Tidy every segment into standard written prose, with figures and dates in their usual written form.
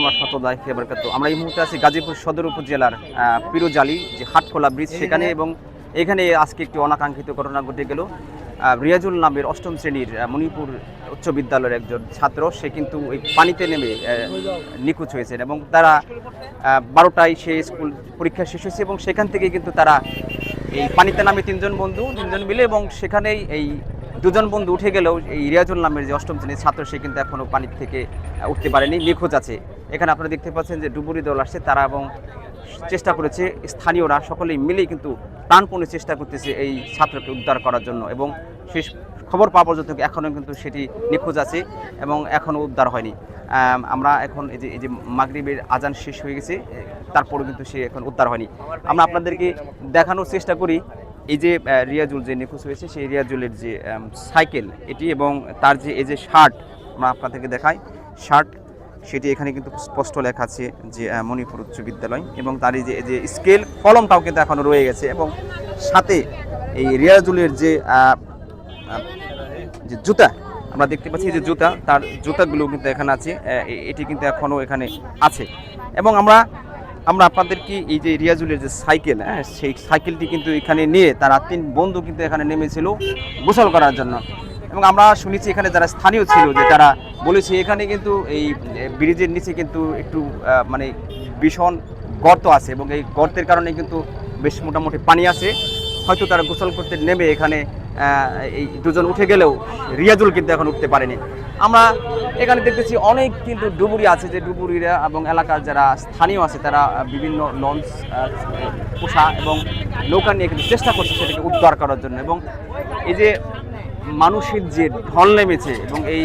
রাহমাতুল্লাহি ওয়া বারাকাতুহু। আমরা এই মুহূর্তে আছি গাজীপুর সদর উপজেলার পিরোজালি যে হাটখোলা ব্রিজ সেখানে, এবং এখানে আজকে একটি অনাকাঙ্ক্ষিত ঘটনা ঘটে গেল। রিয়াজুল নামের অষ্টম শ্রেণীর মণিপুর উচ্চ বিদ্যালয়ের একজন ছাত্র, সে কিন্তু ওই পানিতে নেমে নিখোঁজ হয়েছেন, এবং তারা 12টায় সে স্কুল পরীক্ষা শেষ হয়েছে, এবং সেখান থেকে কিন্তু তারা এই পানিতে নামে তিনজন মিলে, এবং সেখানেই এই দুজন বন্ধু উঠে গেলেও এই রিয়াজুল নামের যে অষ্টম শ্রেণীর ছাত্র সে কিন্তু এখনও পানি থেকে উঠতে পারেনি, নিখোঁজ আছে। এখানে আপনারা দেখতে পাচ্ছেন যে ডুবুরি দল আসছে তারা, এবং চেষ্টা করেছে স্থানীয়রা সকলেই মিলেই কিন্তু প্রাণপণে চেষ্টা করতেছে এই ছাত্রকে উদ্ধার করার জন্য, এবং শেষ খবর পাওয়া পর্যন্ত এখনও কিন্তু সেটি নিখোঁজ আছে এবং এখনও উদ্ধার হয়নি। আমরা এখন এই যে মাগরিবের আজান শেষ হয়ে গেছে, তারপরেও কিন্তু সে এখন উদ্ধার হয়নি। আমরা আপনাদেরকে দেখানোর চেষ্টা করি এই যে রিয়াজুল যে নিখোঁজ হয়েছে সেই রিয়াজুলের যে সাইকেল এটি, এবং তার যে এই যে শার্ট আমরা আপনাদেরকে দেখাই, শার্ট সেটি এখানে কিন্তু স্পষ্ট লেখা আছে যে মণিপুর উচ্চ বিদ্যালয়, এবং তার এই যে স্কেল কলমটাও কিন্তু এখনও রয়ে গেছে, এবং সাথে এই রিয়াজুলের যে জুতা আমরা দেখতে পাচ্ছি, যে জুতা, তার জুতাগুলো কিন্তু এখানে আছে, এটি কিন্তু এখনও এখানে আছে। এবং আমরা আপনাদেরকে এই যে রিয়াজুলের যে সাইকেল, সেই সাইকেলটি কিন্তু এখানে নিয়ে তারা 3 বন্ধু কিন্তু এখানে নেমেছিল গোসল করার জন্য, এবং আমরা শুনেছি এখানে যারা স্থানীয় ছিল যে তারা বলেছে এখানে কিন্তু এই ব্রিজের নিচে কিন্তু একটু মানে ভীষণ গর্ত আছে, এবং এই গর্তের কারণে কিন্তু বেশ মোটামুটি পানি আছে। হয়তো তারা গোসল করতে নেমে এখানে এই দুজন উঠে গেলেও রিয়াজুল কিন্তু এখন উঠতে পারেনি। আমরা এখানে দেখতেছি অনেক কিন্তু ডুবুরি আছে, যে ডুবুরিরা এবং এলাকার যারা স্থানীয় আছে তারা বিভিন্ন লঞ্চ পোষা এবং নৌকা নিয়ে কিন্তু চেষ্টা করছে সেটাকে উদ্ধার করার জন্য, এবং এই যে মানুষের যে ঢল নেমেছে, এবং এই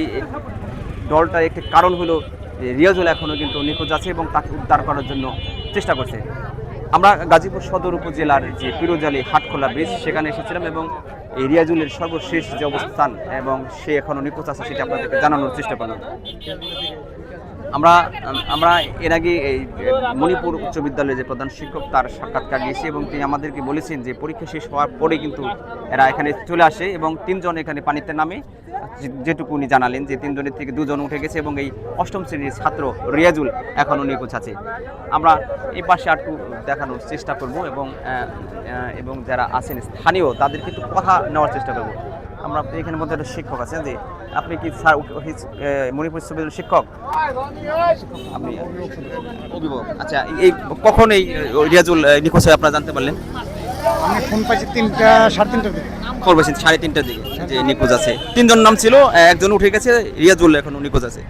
ঢলটার একটি কারণ হলো যে রিয়াজুল এখনও কিন্তু নিখোঁজ আছে এবং তাকে উদ্ধার করার জন্য চেষ্টা করছে। আমরা গাজীপুর সদর উপজেলার যে পিরোজালি হাটখোলা ব্রিজ সেখানে এসেছিলাম, এবং এই রিয়াজুলের সর্বশেষ যে অবস্থান এবং সে এখনও নিখোঁজ আছে সেটা আপনাদেরকে জানানোর চেষ্টা করলাম। আমরা এর আগে এই মণিপুর উচ্চ বিদ্যালয়ের যে প্রধান শিক্ষক তার সাক্ষাৎকার নিয়েছি, এবং তিনি আমাদেরকে বলেছেন যে পরীক্ষা শেষ হওয়ার পরে কিন্তু এরা এখানে চলে আসে, এবং 3 জন এখানে পানিতে নামে, যেটুকু উনি জানালেন যে 3 জনের থেকে 2 জন উঠে গেছে, এবং এই অষ্টম শ্রেণীর ছাত্র রিয়াজুল এখনও নিখোঁজ আছে। আমরা এই পাশে একটু দেখানোর চেষ্টা করব, এবং যারা আছেন স্থানীয় তাদেরকে একটু কথা নেওয়ার চেষ্টা করব। আমরা এখানে মধ্যে একটা শিক্ষক আছেন, যে আপনি কি স্যার মণিপুর বিশ্ববিদ্যালয়ের শিক্ষক? আপনি অভিভাবক। আচ্ছা, এই কখন এই রিয়াজুল নিখোঁজ হয়ে আপনারা জানতে পারলেন? আমি ফোন পাইছি 3:30 দিকে। খবর পাইছেন 3:30টার দিকে যে নিখোঁজ আছে। 3 জন নাম ছিল, একজন উঠে গেছে, রিয়াজুল এখনো নিখোঁজ আছে।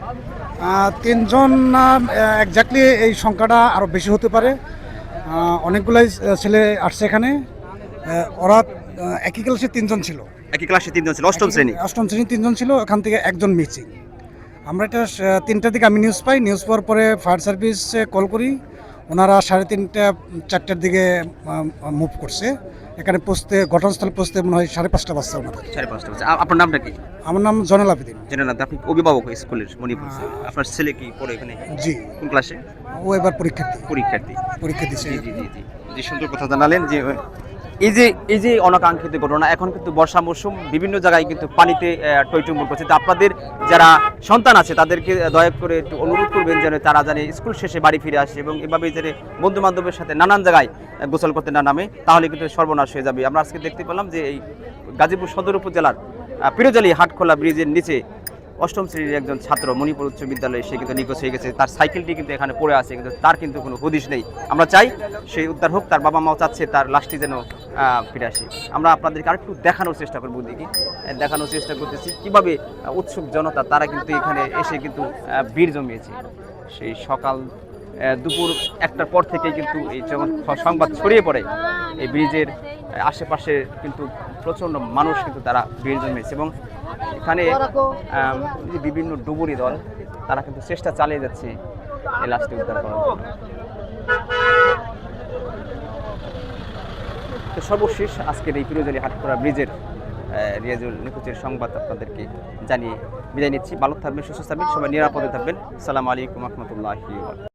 3 জন নাম এক্স্যাক্টলি এই সংখ্যাটা আরও বেশি হতে পারে। অনেকগুলাই ছেলে আসছে এখানে, ওরা একই ক্লাসে 3 জন ছিল। একই ক্লাসে 3 জন ছিল, অষ্টম শ্রেণী 3 জন ছিল, এখান থেকে একজন মিসিং। আমরা এটা 3টার দিকে আমি নিউজ পাই, নিউজ পাওয়ার পরে ফায়ার সার্ভিসে কল করি, ওনারা 3:30-4টার দিকে মুভ করছে। এখানে ঘটনাস্থলে পৌঁছতে মনে হয় 5:30 বাজছে ওনাদের। 5:30 বাজছে। আপনার নামটা কি? আমার নাম জয়নাল আবেদিন। আপনি অভিভাবক স্কুলের মণিপুর। আপনার ছেলে কি পড়ে এখানে? জি। কোন ক্লাসে? ও এবার পরীক্ষা দিচ্ছে। জি, সুন্দর কথা জানালেন। যে এই যে অনাকাঙ্ক্ষিত ঘটনা, এখন কিন্তু বর্ষা মৌসুম, বিভিন্ন জায়গায় কিন্তু পানিতে টইটুম্বুর করছে। তো আপনাদের যারা সন্তান আছে তাদেরকে দয়া করে একটু অনুরোধ করবেন যেন তারা জানে স্কুল শেষে বাড়ি ফিরে আসে, এবং এভাবে যে বন্ধু বান্ধবের সাথে নানান জায়গায় গোসল করতে না নামে, তাহলে কিন্তু সর্বনাশ হয়ে যাবে। আমরা আজকে দেখতে পেলাম যে এই গাজীপুর সদর উপজেলার পিরোজালি হাটখোলা ব্রিজের নিচে অষ্টম শ্রেণীর একজন ছাত্র মণিপুর উচ্চ বিদ্যালয়ে সে কিন্তু নিখোঁজ হয়ে গেছে। তার সাইকেলটি কিন্তু এখানে পড়ে আছে, কিন্তু তার কিন্তু কোনো হদিশ নেই। আমরা চাই সেই উদ্ধার হোক, তার বাবা মাও চাচ্ছে তার লাশটি যেন ফিরে আসে। আমরা আপনাদেরকে আরেকটু দেখানোর চেষ্টা করবো, দেখানোর চেষ্টা করতেছি কীভাবে উৎসুক জনতা তারা কিন্তু এখানে এসে কিন্তু ভিড় জমিয়েছে। সেই সকাল দুপুর 1টার পর থেকে কিন্তু এই যখন সংবাদ ছড়িয়ে পড়ে এই ব্রিজের আশেপাশে কিন্তু প্রচণ্ড মানুষ কিন্তু তারা ভিড় জমিয়েছে, এবং এখানে বিভিন্ন ডুবুরি দল তারা কিন্তু চেষ্টা চালিয়ে যাচ্ছে এই লাশটি উদ্ধার করার জন্য। তো সর্বশেষ আজকের এই পিরোজালি হাটখোলা ব্রিজের রিয়াজুল নিখোঁজের সংবাদ আপনাদেরকে জানিয়ে বিদায় নিচ্ছি। ভালো থাকবেন, সুস্থ থাকবেন, সবাই নিরাপদে থাকবেন। আসসালামু আলাইকুম ওয়া রাহমাতুল্লাহি ওয়া বারাকাতুহু।